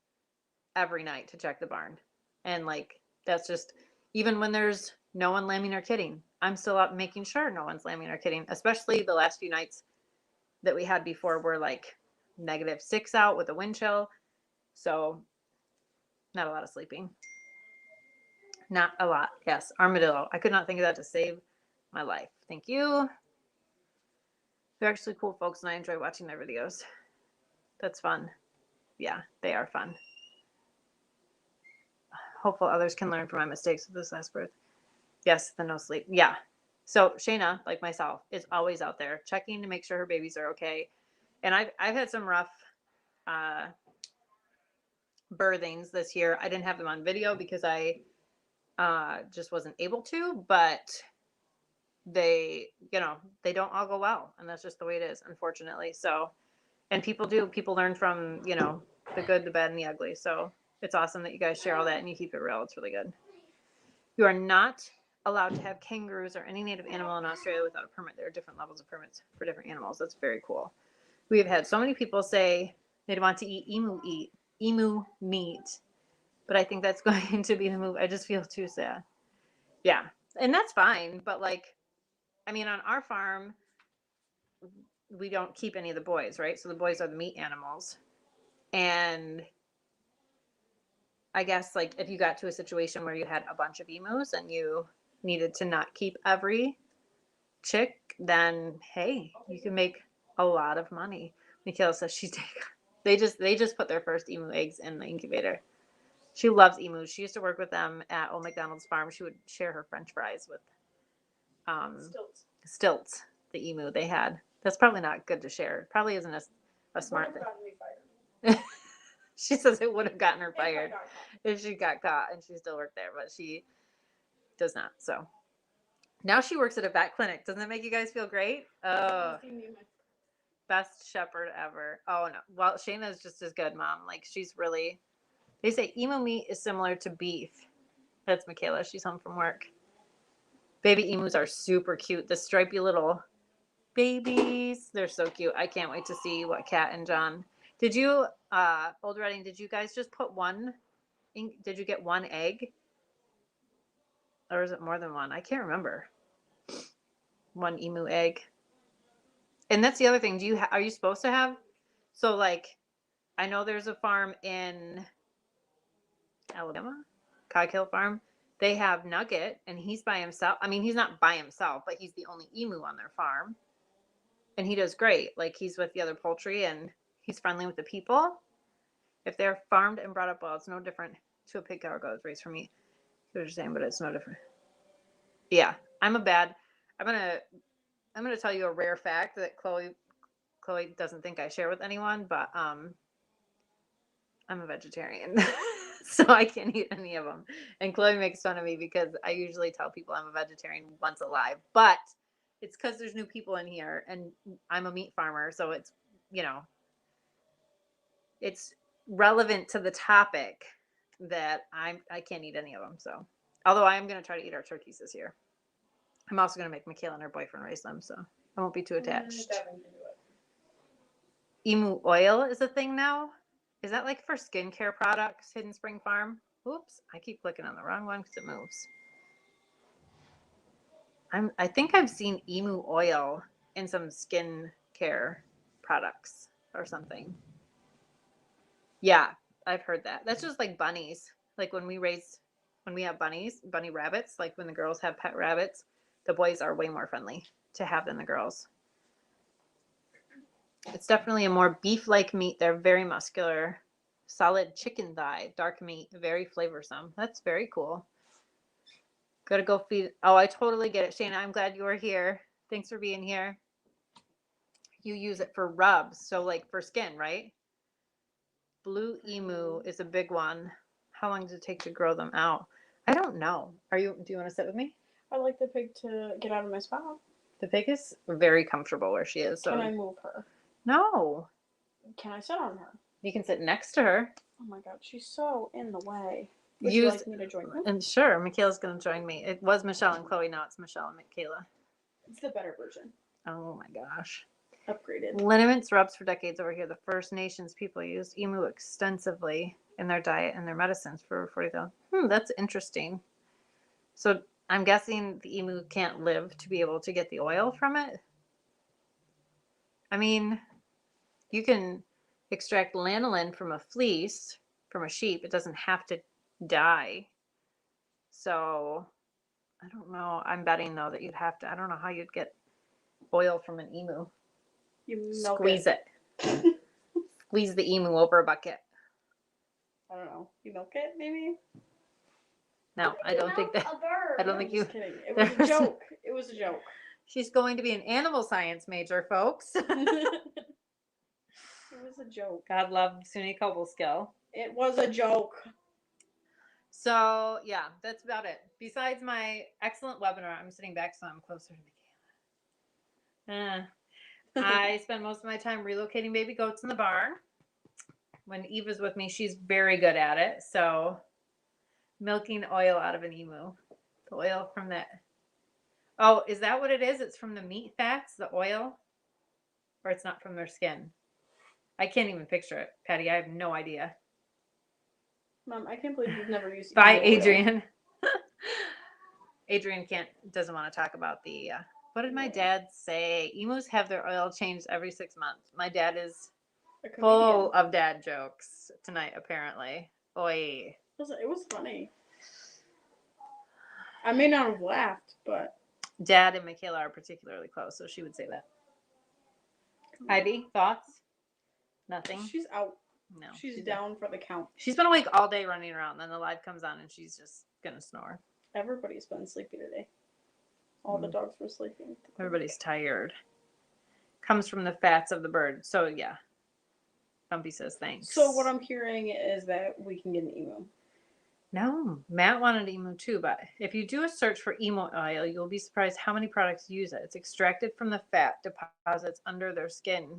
every night to check the barn. And like, that's just, even when there's no one lambing or kidding, I'm still up making sure no one's lambing or kidding, especially the last few nights that we had before were like -6 out with a wind chill. So not a lot of sleeping. Not a lot. Yes. Armadillo. I could not think of that to save my life. Thank you. They're actually cool folks and I enjoy watching their videos. That's fun. Yeah, they are fun. hopeful others can learn from my mistakes with this last birth. Yes, the no sleep. Yeah. So Shayna, like myself, is always out there checking to make sure her babies are okay. And I've had some rough birthings this year. I didn't have them on video because I just wasn't able to, but they, they don't all go well. And that's just the way it is, unfortunately. So, and people learn from, the good, the bad, and the ugly. So it's awesome that you guys share all that and you keep it real. It's really good. You are not allowed to have kangaroos or any native animal in Australia without a permit. There are different levels of permits for different animals. That's very cool. We have had so many people say they'd want to eat emu meat, but I think that's going to be the move. I just feel too sad. Yeah, and that's fine. But on our farm, we don't keep any of the boys, right? So the boys are the meat animals. And I guess if you got to a situation where you had a bunch of emus and you needed to not keep every chick, then hey, you can make a lot of money. Michaela says they just put their first emu eggs in the incubator. She loves emus. She used to work with them at Old McDonald's farm. She would share her French fries with Stilts, the emu they had. That's probably not good to share. Probably isn't a smart thing. She says it would have gotten her fired if she got caught, and she still worked there, but she does not. So now she works at a vet clinic. Doesn't that make you guys feel great? Oh, best shepherd ever. Oh no. Well, Shayna's just as good, Mom. She's really. They say emu meat is similar to beef. That's Michaela. She's home from work. Baby emus are super cute. The stripy little babies. They're so cute. I can't wait to see what Kat and John. Did you, Old Reading, did you guys just put did you get one egg? Or is it more than one? I can't remember. One emu egg. And that's the other thing. Are you supposed to have? So I know there's a farm in Alabama, Cog Hill Farm. They have Nugget, and he's by himself. He's not by himself, but he's the only emu on their farm. And he does great. He's with the other poultry, and he's friendly with the people. If they're farmed and brought up well, it's no different to a pig, cow, or goat raised for meat. What you're saying, but it's no different. Yeah, I'm gonna tell you a rare fact that Chloe doesn't think I share with anyone, but I'm a vegetarian. So I can't eat any of them. And Chloe makes fun of me because I usually tell people I'm a vegetarian once alive, but it's because there's new people in here and I'm a meat farmer. So it's, it's relevant to the topic that I can't eat any of them. So, although I am going to try to eat our turkeys this year. I'm also going to make Michaela and her boyfriend raise them. So I won't be too attached. Emu oil is a thing now. Is that for skincare products, Hidden Spring Farm? Oops, I keep clicking on the wrong one because it moves. I think I've seen emu oil in some skincare products or something. Yeah, I've heard that. That's just like bunnies. When we have bunny rabbits, when the girls have pet rabbits, the boys are way more friendly to have than the girls. It's definitely a more beef-like meat. They're very muscular, solid chicken thigh, dark meat, very flavorsome. That's very cool. Gotta go feed. Oh, I totally get it, Shayna. I'm glad you were here. Thanks for being here. You use it for rubs, so for skin, right? Blue emu is a big one. How long does it take to grow them out? I don't know. Do you want to sit with me? I'd like the pig to get out of my spot. The pig is very comfortable where she is. So. Can I move her? No. Can I sit on her? You can sit next to her. Oh my god, she's so in the way. Would you like me to join you? And sure, Michaela's going to join me. It was Michelle and Chloe. Now it's Michelle and Michaela. It's the better version. Oh my gosh. Upgraded. Liniments rubs for decades over here. The First Nations people used emu extensively in their diet and their medicines for 40,000. That's interesting. So I'm guessing the emu can't live to be able to get the oil from it. You can extract lanolin from a fleece from a sheep. It doesn't have to die. So I don't know. I'm betting though that you'd have to. I don't know how you'd get oil from an emu. You milk Squeeze it. Squeeze the emu over a bucket. I don't know. You milk it, maybe? No, I don't think that. A bird. I don't I'm think just you. kidding. It was a there's- joke. It was a joke. She's going to be an animal science major, folks. It was a joke. God love SUNY Cobleskill. It was a joke. So yeah, that's about it. Besides my excellent webinar, I'm sitting back so I'm closer to Michaela. I spend most of my time relocating baby goats in the barn. When Eva's with me, she's very good at it. So milking oil out of an emu. The oil from that. Oh, is that what it is? It's from the meat fats, the oil? Or it's not from their skin? I can't even picture it, Patty. I have no idea. Mom, I can't believe you've never used Bye, emu oil. Adrian. Adrian doesn't want to talk about the. What did my dad say? Emus have their oil changed every 6 months. My dad is A comedian. full of dad jokes tonight, apparently. Oi. It was funny. I may not have laughed, but Dad and Michaela are particularly close, so she would say that. Ivy, thoughts? Nothing? she's out. No. She's down for the count. She's been awake all day running around. Then the live comes on and she's just going to snore. Everybody's been sleepy today. All the dogs were sleeping. Everybody's tired. Comes from the fats of the bird. So, yeah. Bumpy says thanks. So what I'm hearing is that we can get an emu. No, Matt wanted emu too, but if you do a search for emu oil, you'll be surprised how many products use it. It's extracted from the fat deposits under their skin.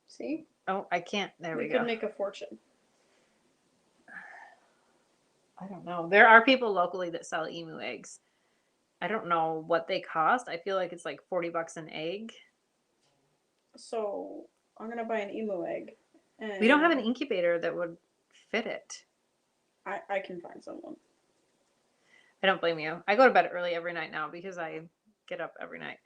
See? Oh, I can't. There we We go. could make a fortune. I don't know. There are people locally that sell emu eggs. I don't know what they cost. I feel like it's like $40 an egg. So I'm gonna buy an emu egg. And We don't have an incubator that would fit it. I can find someone. I don't blame you. I go to bed early every night now because I get up every night.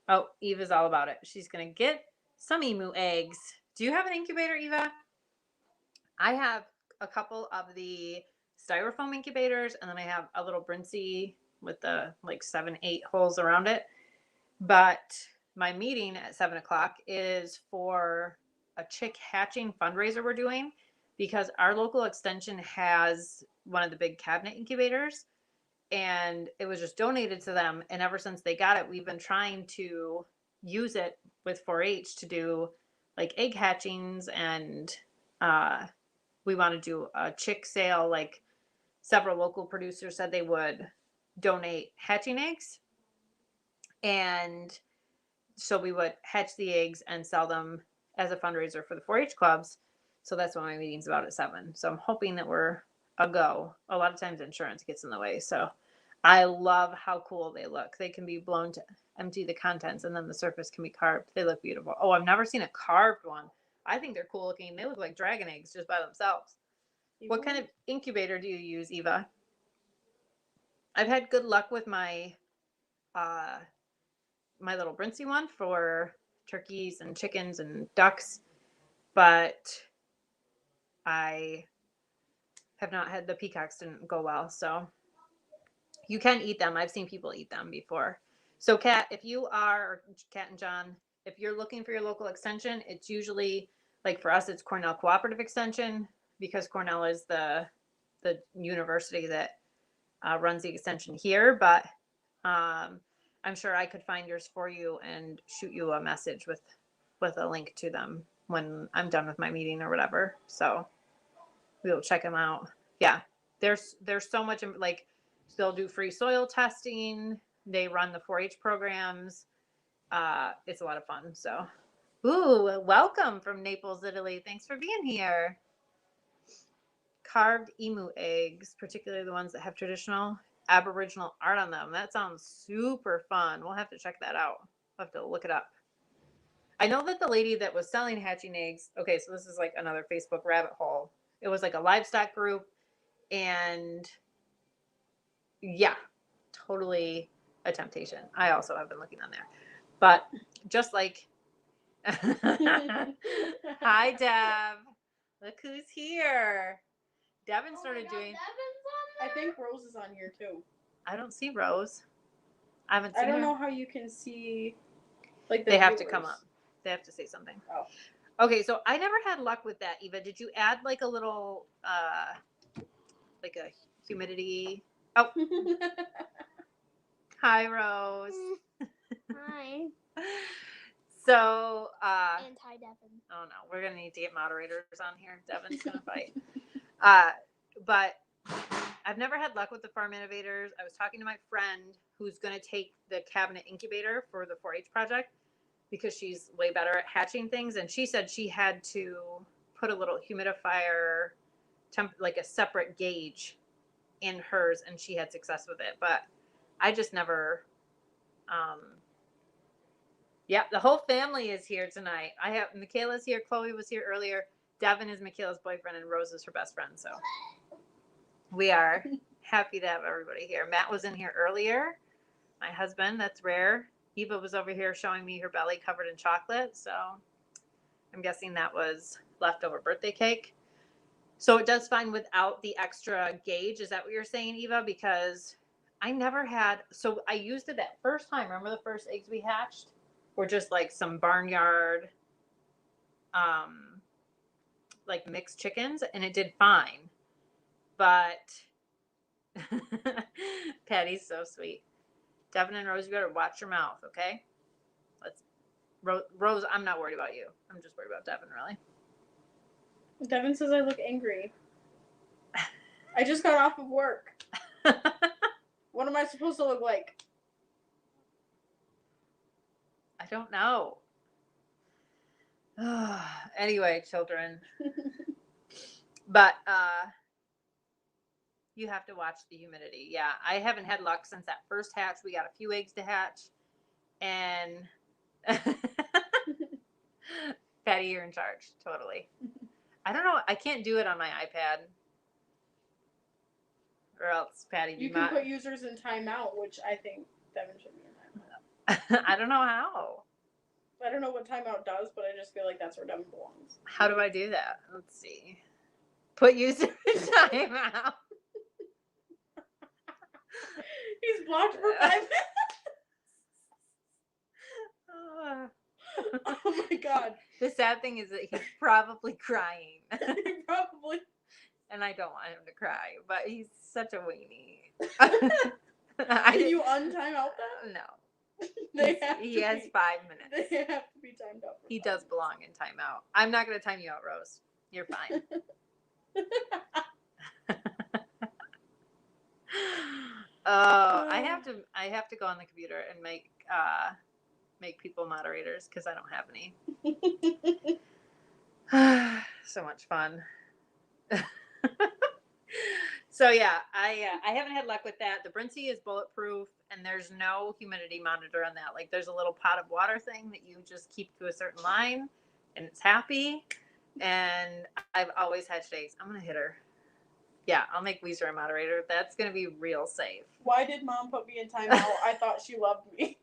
Oh, Eva's all about it. She's going to get some emu eggs. Do you have an incubator, Eva? I have a couple of the styrofoam incubators, and then I have a little Brincy with the like 7-8 holes around it. But my meeting at 7 o'clock is for a chick hatching fundraiser we're doing because our local extension has one of the big cabinet incubators and it was just donated to them. And ever since they got it, we've been trying to use it with 4-H to do like egg hatchings and we want to do a chick sale. Like several local producers said they would donate hatching eggs. And so we would hatch the eggs and sell them as a fundraiser for the 4-H clubs. So that's what my meeting's about at 7. So I'm hoping that we're a go. A lot of times insurance gets in the way. So I love how cool they look. They can be blown to empty the contents and then the surface can be carved. They look beautiful. Oh, I've never seen a carved one. I think they're cool looking. They look like dragon eggs just by themselves. What kind of incubator do you use, Eva? I've had good luck with my my little Brincy one for turkeys and chickens and ducks, but I have not had the peacocks didn't go well. So you can eat them. I've seen people eat them before. So Kat, if you are, Kat and John, if you're looking for your local extension, it's usually like for us, it's Cornell Cooperative Extension because Cornell is the university that runs the extension here. But I'm sure I could find yours for you and shoot you a message with a link to them when I'm done with my meeting or whatever. So we will check them out. Yeah, there's so much like they'll do free soil testing. They run the 4-H programs. It's a lot of fun. So, ooh, welcome from Naples, Italy. Thanks for being here. Carved emu eggs, particularly the ones that have traditional Aboriginal art on them. That sounds super fun. We'll have to check that out. We'll have to look it up. I know that the lady that was selling hatching eggs, okay, so this is like another Facebook rabbit hole. It was like a livestock group and yeah, totally a temptation. I also have been looking on there. But just like hi Deb. Look who's here. Devin started doing I think Rose is on here too. I don't see Rose. I haven't seen I don't her. know how you can see like They have to come up. They have to say something. Oh. Okay, so I never had luck with that, Eva. Did you add like a little like a humidity. Oh, hi, Rose. Hi. So, And hi, Devin. oh no, we're gonna need to get moderators on here. Devin's gonna fight. But I've never had luck with the farm innovators. I was talking to my friend who's gonna take the cabinet incubator for the 4-H project because she's way better at hatching things, and she said she had to put a little humidifier, like a separate gauge, in hers, and she had success with it. But I just never. Yeah, the whole family is here tonight. I have Michaela's here. Chloe was here earlier. Devin is Michaela's boyfriend, and Rose is her best friend. So we are happy to have everybody here. Matt was in here earlier. My husband, that's rare. Eva was over here showing me her belly covered in chocolate. So I'm guessing that was leftover birthday cake. So it does fine without the extra gauge. Is that what you're saying, Eva? Because I never had. So I used it that first time. Remember the first eggs we hatched? Were just like some barnyard, like mixed chickens, and it did fine. But Patty's so sweet. Devin and Rose, you better watch your mouth, okay? Rose, I'm not worried about you. I'm just worried about Devin, really. Devin says I look angry. I just got off of work. What am I supposed to look like? I don't know. Anyway, children. But you have to watch the humidity. Yeah, I haven't had luck since that first hatch. We got a few eggs to hatch. And Patty, you're in charge. Totally. I don't know. I can't do it on my iPad. Or else Patty, You can put users in timeout, which I think Devin should be in timeout. I don't know how. I don't know what timeout does, but I just feel like that's where Devin belongs. How do I do that? Let's see. Put user in timeout. He's blocked for 5 minutes. Oh my god. The sad thing is that he's probably crying. Probably. And I don't want him to cry, but he's such a weenie. Can you untime out that? No. He has 5 minutes. They have to be timed out. He does belong in timeout. I'm not going to time you out, Rose. You're fine. Oh, I have to go on the computer and make people moderators because I don't have any. So much fun. So yeah, I haven't had luck with that. The Brincy is bulletproof, and there's no humidity monitor on that. Like there's a little pot of water thing that you just keep to a certain line, and it's happy. And I've always hatched eggs. I'm gonna hit her. Yeah, I'll make Weezer a moderator. That's gonna be real safe. Why did Mom put me in timeout? I thought she loved me.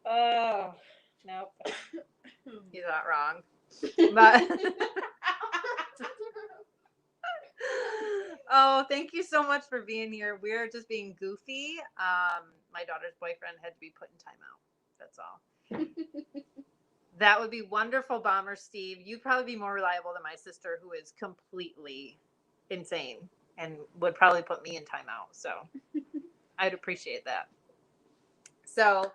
Oh, nope. He's not wrong. But oh, thank you so much for being here. We're just being goofy. My daughter's boyfriend had to be put in timeout. That's all. That would be wonderful, Bomber Steve. You'd probably be more reliable than my sister, who is completely insane and would probably put me in timeout. So I'd appreciate that. So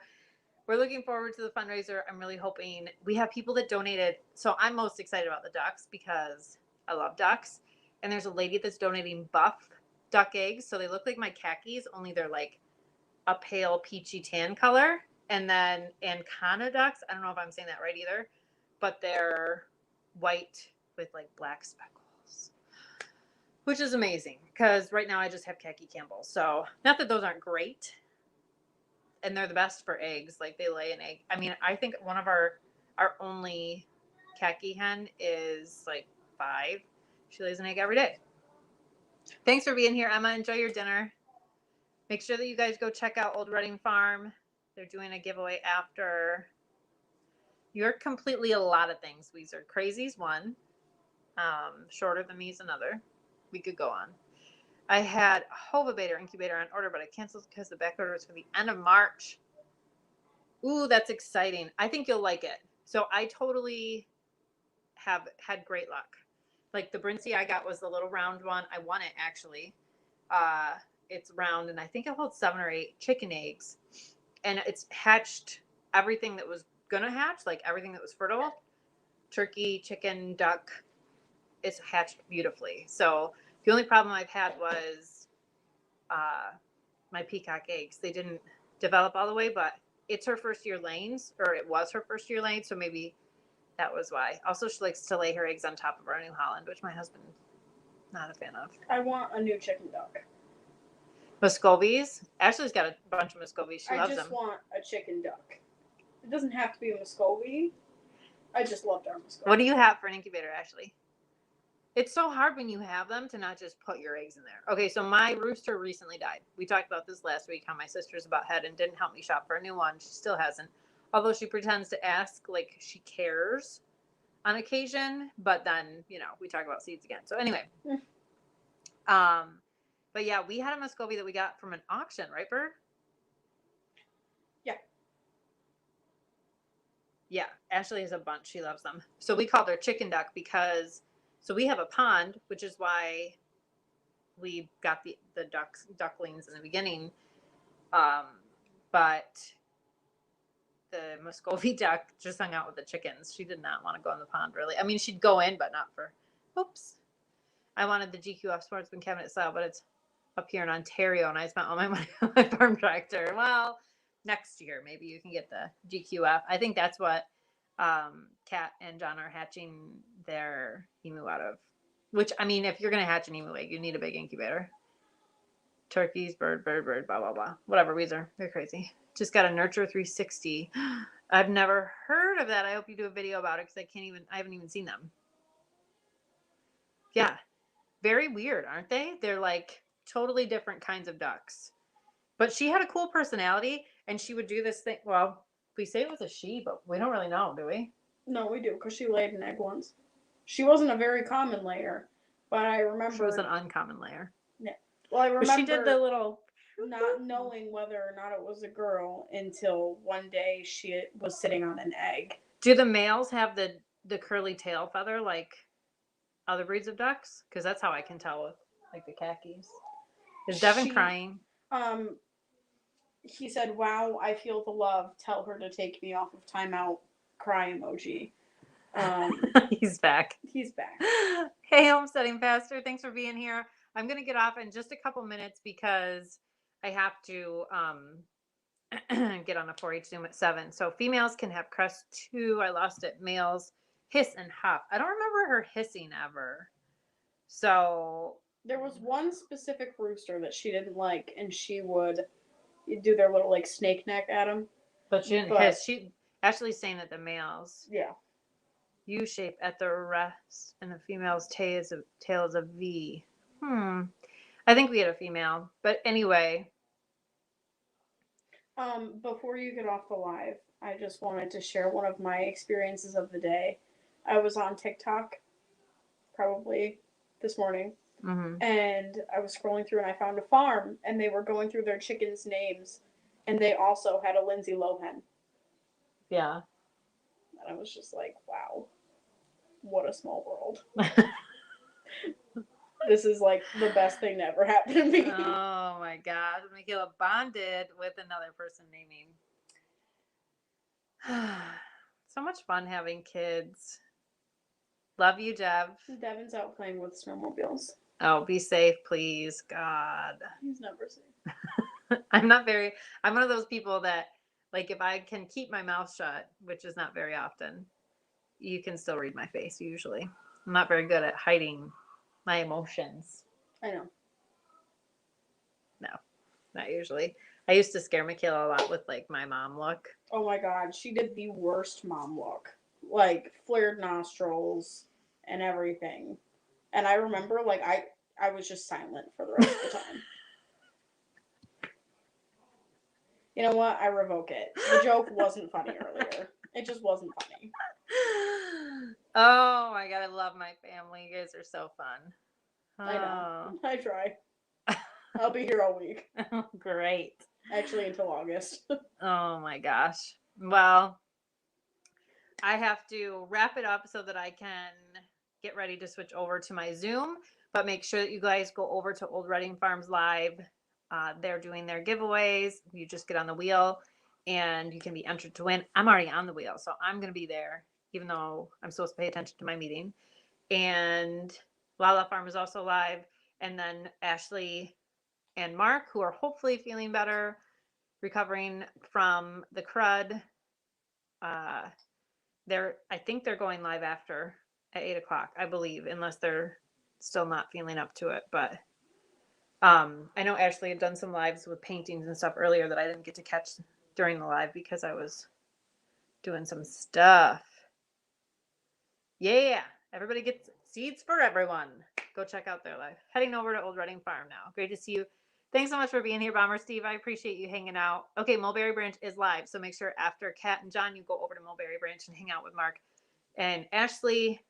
we're looking forward to the fundraiser. I'm really hoping we have people that donated. So I'm most excited about the ducks because I love ducks. And there's a lady that's donating buff duck eggs. So they look like my khakis, only they're like a pale peachy tan color. And then Ancona ducks, I don't know if I'm saying that right either, but they're white with like black speckles, which is amazing because right now I just have khaki Campbell. So not that those aren't great. And they're the best for eggs. Like they lay an egg. I mean, I think one of our only khaki hen is like 5. She lays an egg every day. Thanks for being here, Emma. Enjoy your dinner. Make sure that you guys go check out Old Reading Farm. They're doing a giveaway after. You're completely a lot of things, Weezer. Crazy's one. Shorter than me's another. We could go on. I had a Hovabator incubator on order, but I canceled because the back order was for the end of March. Ooh, that's exciting. I think you'll like it. So I totally have had great luck. Like the Brincy I got was the little round one. I won it actually. It's round and I think it holds 7 or 8 chicken eggs. And it's hatched everything that was gonna hatch, like everything that was fertile. Turkey, chicken, duck. It's hatched beautifully. So the only problem I've had was my peacock eggs. They didn't develop all the way, but it's her first year lanes, or it was her first year lane, so maybe that was why. Also, she likes to lay her eggs on top of our New Holland, which my husband not a fan of. I want a new chicken duck. Muscovies. Ashley's got a bunch of Muscovies. She I loves just them. want a chicken duck. It doesn't have to be a Muscovy. I just loved our Muscovy. What do you have for an incubator, Ashley? It's so hard when you have them to not just put your eggs in there. Okay, so my rooster recently died. We talked about this last week, how my sister's about head and didn't help me shop for a new one. She still hasn't. Although she pretends to ask like she cares on occasion, but then, we talk about seeds again. So anyway. But yeah, we had a Muscovy that we got from an auction, right, Bird? Yeah. Yeah, Ashley has a bunch. She loves them. So we called her chicken duck because, so we have a pond, which is why we got the ducklings in the beginning. But the Muscovy duck just hung out with the chickens. She did not want to go in the pond, really. I mean, she'd go in, but not for, oops. I wanted the GQF Sportsman cabinet style, but it's up here in Ontario, and I spent all my money on my farm tractor. Well, next year, maybe you can get the GQF. I think that's what Kat and John are hatching their emu out of. Which, I mean, if you're going to hatch an emu egg, you need a big incubator. Turkeys, bird, blah, blah, blah. Whatever, Weezer. They're crazy. Just got a Nurture 360. I've never heard of that. I hope you do a video about it because I haven't even seen them. Yeah. Very weird, aren't they? They're like totally different kinds of ducks. But she had a cool personality and she would do this thing. Well, we say it was a she, but we don't really know, do we? No, we do, because she laid an egg once. She wasn't a very common layer, but I remember... She was an uncommon layer. Yeah. Well, I remember... But she did the little... Not knowing whether or not it was a girl until one day she was sitting on an egg. Do the males have the curly tail feather like other breeds of ducks? Because that's how I can tell with like the khakis. Is Devin crying? He said, "Wow, I feel the love. Tell her to take me off of timeout." Cry emoji. He's back. He's back. Hey, Homesteading Pastor, thanks for being here. I'm gonna get off in just a couple minutes because I have to get on a 4-H Zoom at 7. So females can have crest too. I lost it. Males hiss and huff. I don't remember her hissing ever. So there was one specific rooster that she didn't like, and she would do their little like snake neck at him. But she didn't hiss. She actually saying that the males U shape at the rest, and the female's tail is a V. I think we had a female, but anyway. Before you get off the live, I just wanted to share one of my experiences of the day. I was on TikTok, probably this morning, and I was scrolling through and I found a farm, and they were going through their chickens' names, and they also had a Lindsay Lohan. Yeah. And I was just like, wow, what a small world. This is like the best thing that ever happened to me. Oh my God. Michaela bonded with another person naming. So much fun having kids. Love you, Dev. Devin's out playing with snowmobiles. Oh, be safe, please. God. He's never safe. I'm one of those people that, like, if I can keep my mouth shut, which is not very often, you can still read my face usually. I'm not very good at hiding my emotions. I know. No, not usually. I used to scare Michaela a lot with like my mom look. Oh my God, she did the worst mom look. Like flared nostrils and everything. And I remember like I was just silent for the rest of the time. You know what? I revoke it. The joke wasn't funny earlier. It just wasn't funny. Oh my God, I love my family. You guys are so fun. I know. I try. I'll be here all week. Oh, great. Actually, until August. Oh my gosh. Well, I have to wrap it up so that I can get ready to switch over to my Zoom, but make sure that you guys go over to Old Reading Farms Live. They're doing their giveaways. You just get on the wheel and you can be entered to win. I'm already on the wheel, so I'm going to be there, even though I'm supposed to pay attention to my meeting. And Lala Farm is also live. And then Ashley and Mark, who are hopefully feeling better, recovering from the crud. I think they're going live after at 8:00, I believe, unless they're still not feeling up to it. But I know Ashley had done some lives with paintings and stuff earlier that I didn't get to catch during the live because I was doing some stuff. Yeah, everybody gets seeds for everyone. Go check out their live. Heading over to Old Reading Farm now. Great to see you. Thanks so much for being here, Bomber Steve. I appreciate you hanging out. Okay, Mulberry Branch is live, so make sure after Kat and John, you go over to Mulberry Branch and hang out with Mark and Ashley,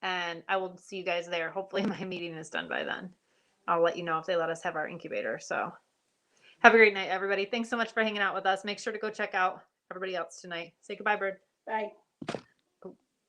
and I will see you guys there. Hopefully my meeting is done by then. I'll let you know if they let us have our incubator. So have a great night, everybody. Thanks so much for hanging out with us. Make sure to go check out everybody else tonight. Say goodbye, Bird. Bye.